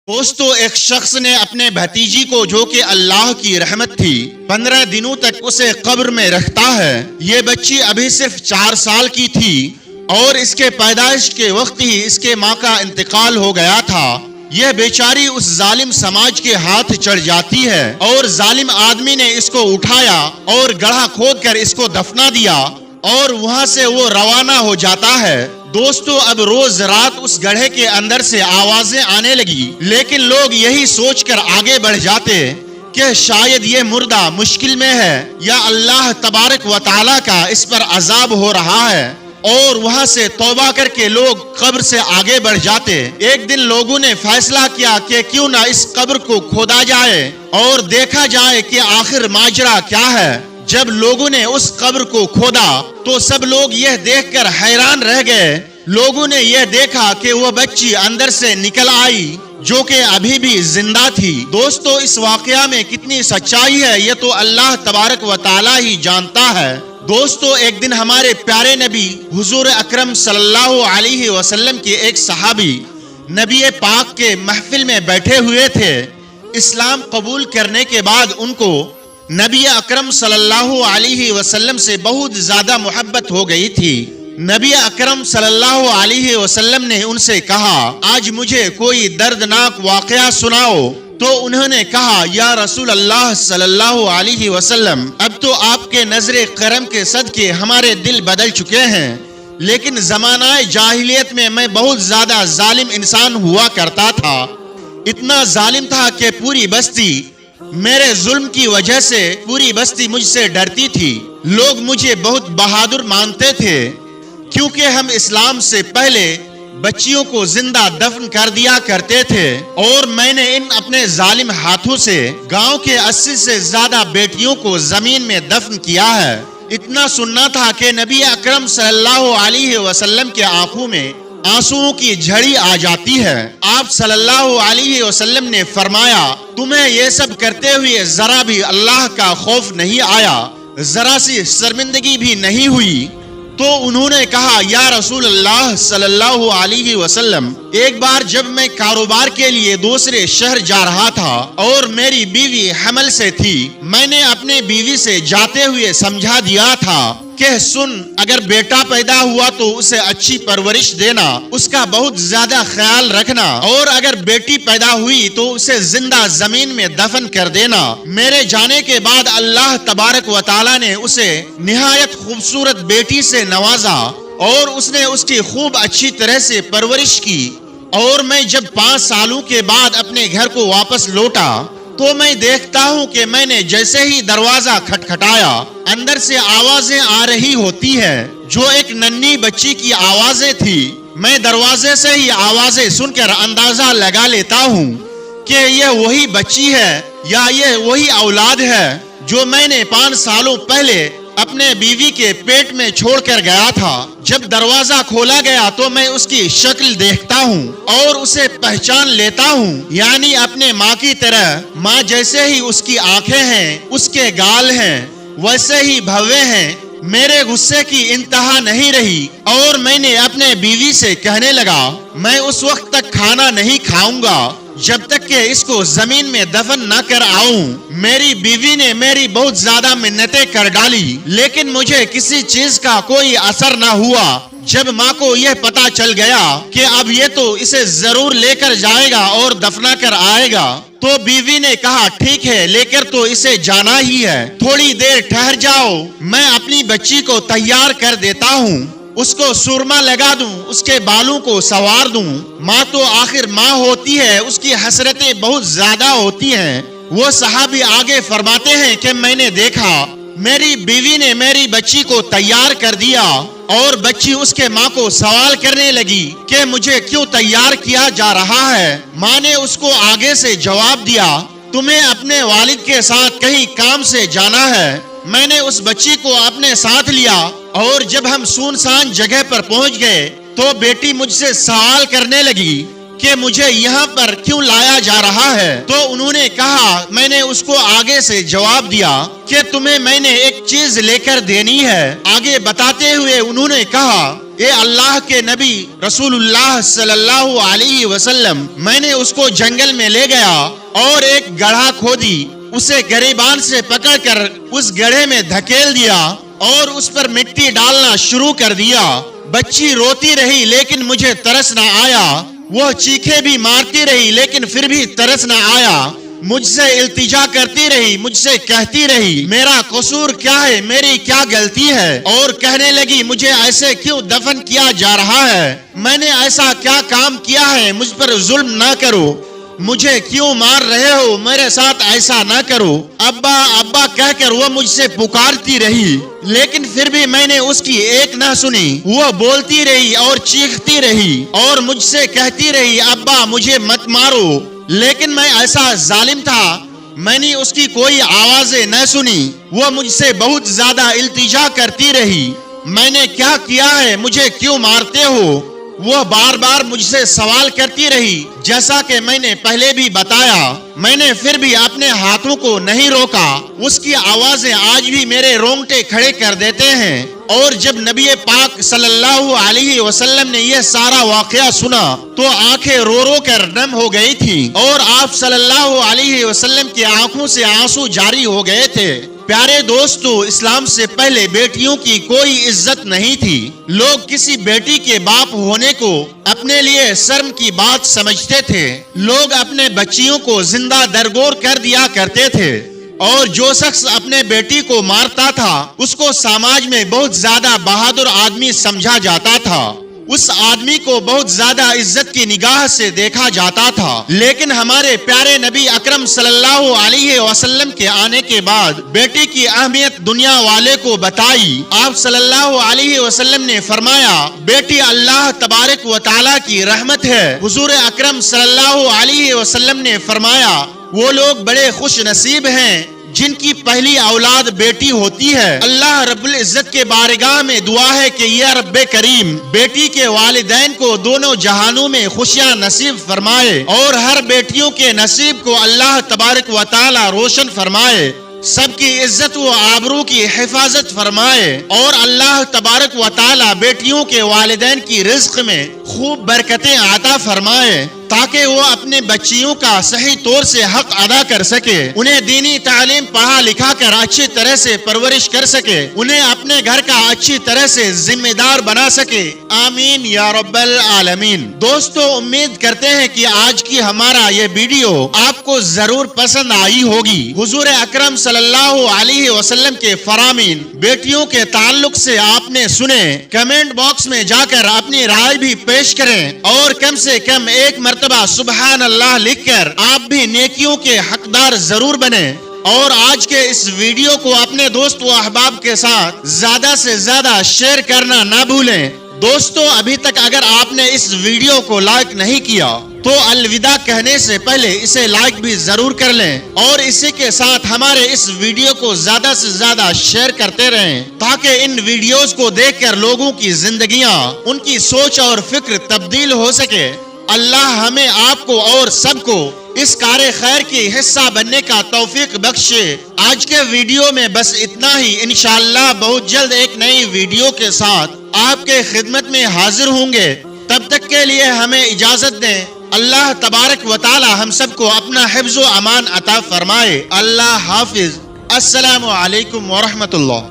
دوستو، ایک شخص نے اپنے بھتیجی کو، جو کہ اللہ کی رحمت تھی، 15 دنوں تک اسے قبر میں رکھتا ہے۔ یہ بچی ابھی صرف 4 سال کی تھی اور اس کے پیدائش کے وقت ہی اس کے ماں کا انتقال ہو گیا تھا۔ یہ بیچاری اس ظالم سماج کے ہاتھ چڑھ جاتی ہے اور ظالم آدمی نے اس کو اٹھایا اور گڑھا کھود کر اس کو دفنا دیا اور وہاں سے وہ روانہ ہو جاتا ہے۔ دوستو، اب روز رات اس گڑھے کے اندر سے آوازیں آنے لگی، لیکن لوگ یہی سوچ کر آگے بڑھ جاتے کہ شاید یہ مردہ مشکل میں ہے یا اللہ تبارک و تعالی کا اس پر عذاب ہو رہا ہے، اور وہاں سے توبہ کر کے لوگ قبر سے آگے بڑھ جاتے۔ ایک دن لوگوں نے فیصلہ کیا کہ کیوں نہ اس قبر کو کھودا جائے اور دیکھا جائے کہ آخر ماجرا کیا ہے۔ جب لوگوں نے اس قبر کو کھودا تو سب لوگ یہ دیکھ کر حیران رہ گئے۔ لوگوں نے یہ دیکھا کہ وہ بچی اندر سے نکل آئی جو کہ ابھی بھی زندہ تھی۔ دوستو، اس واقعہ میں کتنی سچائی ہے یہ تو اللہ تبارک و تعالی ہی جانتا ہے۔ دوستو، ایک دن ہمارے پیارے نبی حضور اکرم صلی اللہ علیہ وسلم کے ایک صحابی نبی پاک کے محفل میں بیٹھے ہوئے تھے۔ اسلام قبول کرنے کے بعد ان کو نبی اکرم صلی اللہ علیہ وسلم سے بہت زیادہ محبت ہو گئی تھی۔ نبی اکرم صلی اللہ علیہ وسلم نے ان سے کہا، آج مجھے کوئی دردناک واقعہ سناؤ۔ تو انہوں نے کہا، یا رسول اللہ صلی اللہ علیہ وسلم، اب تو آپ کے نظر کرم کے صدقے ہمارے دل بدل چکے ہیں، لیکن زمانہ جاہلیت میں میں بہت زیادہ ظالم انسان ہوا کرتا تھا۔ اتنا ظالم تھا کہ پوری بستی میرے ظلم کی وجہ سے پوری بستی مجھ سے ڈرتی تھی۔ لوگ مجھے بہت بہادر مانتے تھے کیونکہ ہم اسلام سے پہلے بچیوں کو زندہ دفن کر دیا کرتے تھے، اور میں نے ان اپنے ظالم ہاتھوں سے گاؤں کے 80 سے زیادہ بیٹیوں کو زمین میں دفن کیا ہے۔ اتنا سننا تھا کہ نبی اکرم صلی اللہ علیہ وسلم کے آنکھوں میں آنسوؤں کی جھڑی آ جاتی ہے۔ آپ صلی اللہ علیہ وسلم نے فرمایا، تمہیں یہ سب کرتے ہوئے ذرا بھی اللہ کا خوف نہیں آیا، ذرا سی شرمندگی بھی نہیں ہوئی؟ تو انہوں نے کہا، یا رسول اللہ صلی اللہ علیہ وسلم، ایک بار جب میں کاروبار کے لیے دوسرے شہر جا رہا تھا اور میری بیوی حمل سے تھی، میں نے اپنے بیوی سے جاتے ہوئے سمجھا دیا تھا کہ سن، اگر بیٹا پیدا ہوا تو اسے اچھی پرورش دینا، اس کا بہت زیادہ خیال رکھنا، اور اگر بیٹی پیدا ہوئی تو اسے زندہ زمین میں دفن کر دینا۔ میرے جانے کے بعد اللہ تبارک و تعالی نے اسے نہایت خوبصورت بیٹی سے نوازا اور اس نے اس کی خوب اچھی طرح سے پرورش کی، اور میں جب 5 سالوں کے بعد اپنے گھر کو واپس لوٹا تو میں دیکھتا ہوں کہ میں نے جیسے ہی دروازہ کھٹکھٹایا، اندر سے آوازیں آ رہی ہوتی ہے جو ایک ننھی بچی کی آوازیں تھی۔ میں دروازے سے ہی آوازیں سن کر اندازہ لگا لیتا ہوں کہ یہ وہی بچی ہے یا یہ وہی اولاد ہے جو میں نے 5 سالوں پہلے اپنے بیوی کے پیٹ میں چھوڑ کر گیا تھا۔ جب دروازہ کھولا گیا تو میں اس کی شکل دیکھتا ہوں اور اسے پہچان لیتا ہوں، یعنی اپنے ماں کی طرح۔ ماں جیسے ہی اس کی آنکھیں ہیں، اس کے گال ہیں، ویسے ہی بھوے ہیں۔ میرے غصے کی انتہا نہیں رہی اور میں نے اپنے بیوی سے کہنے لگا، میں اس وقت تک کھانا نہیں کھاؤں گا جب تک کہ اس کو زمین میں دفن نہ کر آؤں۔ میری بیوی نے میری بہت زیادہ منتیں کر ڈالی، لیکن مجھے کسی چیز کا کوئی اثر نہ ہوا۔ جب ماں کو یہ پتا چل گیا کہ اب یہ تو اسے ضرور لے کر جائے گا اور دفنا کر آئے گا، تو بیوی نے کہا، ٹھیک ہے، لے کر تو اسے جانا ہی ہے، تھوڑی دیر ٹھہر جاؤ، میں اپنی بچی کو تیار کر دیتا ہوں، اس کو سرما لگا دوں، اس کے بالوں کو سنوار دوں۔ ماں تو آخر ماں ہوتی ہے، اس کی حسرتیں بہت زیادہ ہوتی ہیں۔ وہ صحابی آگے فرماتے ہیں کہ میں نے دیکھا میری بیوی نے میری بچی کو تیار کر دیا اور بچی اس کے ماں کو سوال کرنے لگی کہ مجھے کیوں تیار کیا جا رہا ہے۔ ماں نے اس کو آگے سے جواب دیا، تمہیں اپنے والد کے ساتھ کہیں کام سے جانا ہے۔ میں نے اس بچی کو اپنے ساتھ لیا اور جب ہم سنسان جگہ پر پہنچ گئے تو بیٹی مجھ سے سوال کرنے لگی کہ مجھے یہاں پر کیوں لایا جا رہا ہے؟ تو انہوں نے کہا، میں نے اس کو آگے سے جواب دیا کہ تمہیں میں نے ایک چیز لے کر دینی ہے۔ آگے بتاتے ہوئے انہوں نے کہا، اے اللہ کے نبی رسول اللہ صلی اللہ علیہ وسلم، میں نے اس کو جنگل میں لے گیا اور ایک گڑھا کھودی، اسے گریبان سے پکڑ کر اس گڑھے میں دھکیل دیا اور اس پر مٹی ڈالنا شروع کر دیا۔ بچی روتی رہی لیکن مجھے ترس نہ آیا، وہ چیخے بھی مارتی رہی لیکن پھر بھی ترس نہ آیا، مجھ سے التجا کرتی رہی، مجھ سے کہتی رہی میرا قصور کیا ہے، میری کیا غلطی ہے، اور کہنے لگی مجھے ایسے کیوں دفن کیا جا رہا ہے، میں نے ایسا کیا کام کیا ہے، مجھ پر ظلم نہ کرو، مجھے کیوں مار رہے ہو، میرے ساتھ ایسا نہ کرو، ابا ابا کہہ کر وہ مجھ سے پکارتی رہی، لیکن پھر بھی میں نے اس کی ایک نہ سنی، وہ بولتی رہی اور چیختی رہی اور مجھ سے کہتی رہی ابا مجھے مت مارو، لیکن میں ایسا ظالم تھا، میں نے اس کی کوئی آوازیں نہ سنی، وہ مجھ سے بہت زیادہ التجا کرتی رہی، میں نے کیا کیا ہے، مجھے کیوں مارتے ہو؟ وہ بار بار مجھ سے سوال کرتی رہی، جیسا کہ میں نے پہلے بھی بتایا، میں نے پھر بھی اپنے ہاتھوں کو نہیں روکا، اس کی آوازیں آج بھی میرے رونگٹے کھڑے کر دیتے ہیں۔ اور جب نبی پاک صلی اللہ علیہ وسلم نے یہ سارا واقعہ سنا تو آنکھیں رو رو کر نم ہو گئی تھی اور آپ صلی اللہ علیہ وسلم کی آنکھوں سے آنسو جاری ہو گئے تھے۔ پیارے دوستو، اسلام سے پہلے بیٹیوں کی کوئی عزت نہیں تھی، لوگ کسی بیٹی کے باپ ہونے کو اپنے لیے شرم کی بات سمجھتے تھے، لوگ اپنے بچیوں کو زندہ درگور کر دیا کرتے تھے، اور جو شخص اپنے بیٹی کو مارتا تھا اس کو سماج میں بہت زیادہ بہادر آدمی سمجھا جاتا تھا، اس آدمی کو بہت زیادہ عزت کی نگاہ سے دیکھا جاتا تھا۔ لیکن ہمارے پیارے نبی اکرم صلی اللہ علیہ وسلم کے آنے کے بعد بیٹی کی اہمیت دنیا والے کو بتائی۔ آپ صلی اللہ علیہ وسلم نے فرمایا، بیٹی اللہ تبارک و تعالیٰ کی رحمت ہے۔ حضور اکرم صلی اللہ علیہ وسلم نے فرمایا، وہ لوگ بڑے خوش نصیب ہیں جن کی پہلی اولاد بیٹی ہوتی ہے۔ اللہ رب العزت کے بارگاہ میں دعا ہے کہ یا رب کریم بیٹی کے والدین کو دونوں جہانوں میں خوشیاں نصیب فرمائے اور ہر بیٹیوں کے نصیب کو اللہ تبارک و تعالی روشن فرمائے، سب کی عزت و آبرو کی حفاظت فرمائے، اور اللہ تبارک و تعالی بیٹیوں کے والدین کی رزق میں خوب برکتیں عطا فرمائے تاکہ وہ اپنے بچیوں کا صحیح طور سے حق ادا کر سکے، انہیں دینی تعلیم پڑھا لکھا کر اچھی طرح سے پرورش کر سکے، انہیں اپنے گھر کا اچھی طرح سے ذمہ دار بنا سکے، آمین یا رب العالمین۔ دوستو، امید کرتے ہیں کہ آج کی ہمارا یہ ویڈیو آپ کو ضرور پسند آئی ہوگی۔ حضور اکرم صلی اللہ علیہ وسلم کے فرامین بیٹیوں کے تعلق سے آپ نے سنے، کمنٹ باکس میں جا کر اپنی رائے بھی پیش کریں اور کم سے کم ایک مرتبہ سبحان اللہ لکھ کر آپ بھی نیکیوں کے حقدار ضرور بنیں، اور آج کے اس ویڈیو کو اپنے دوست و احباب کے ساتھ زیادہ سے زیادہ شیئر کرنا نہ بھولیں۔ دوستو، ابھی تک اگر آپ نے اس ویڈیو کو لائک نہیں کیا تو الوداع کہنے سے پہلے اسے لائک بھی ضرور کر لیں، اور اسی کے ساتھ ہمارے اس ویڈیو کو زیادہ سے زیادہ شیئر کرتے رہیں تاکہ ان ویڈیوز کو دیکھ کر لوگوں کی زندگیاں، ان کی سوچ اور فکر تبدیل ہو سکے۔ اللہ ہمیں، آپ کو اور سب کو اس کار خیر کی حصہ بننے کا توفیق بخشے۔ آج کے ویڈیو میں بس اتنا ہی، انشاءاللہ بہت جلد ایک نئی ویڈیو کے ساتھ آپ کے خدمت میں حاضر ہوں گے، تب تک کے لیے ہمیں اجازت دیں۔ اللہ تبارک و تعالی ہم سب کو اپنا حفظ و امان عطا فرمائے۔ اللہ حافظ۔ السلام علیکم ورحمۃ اللہ۔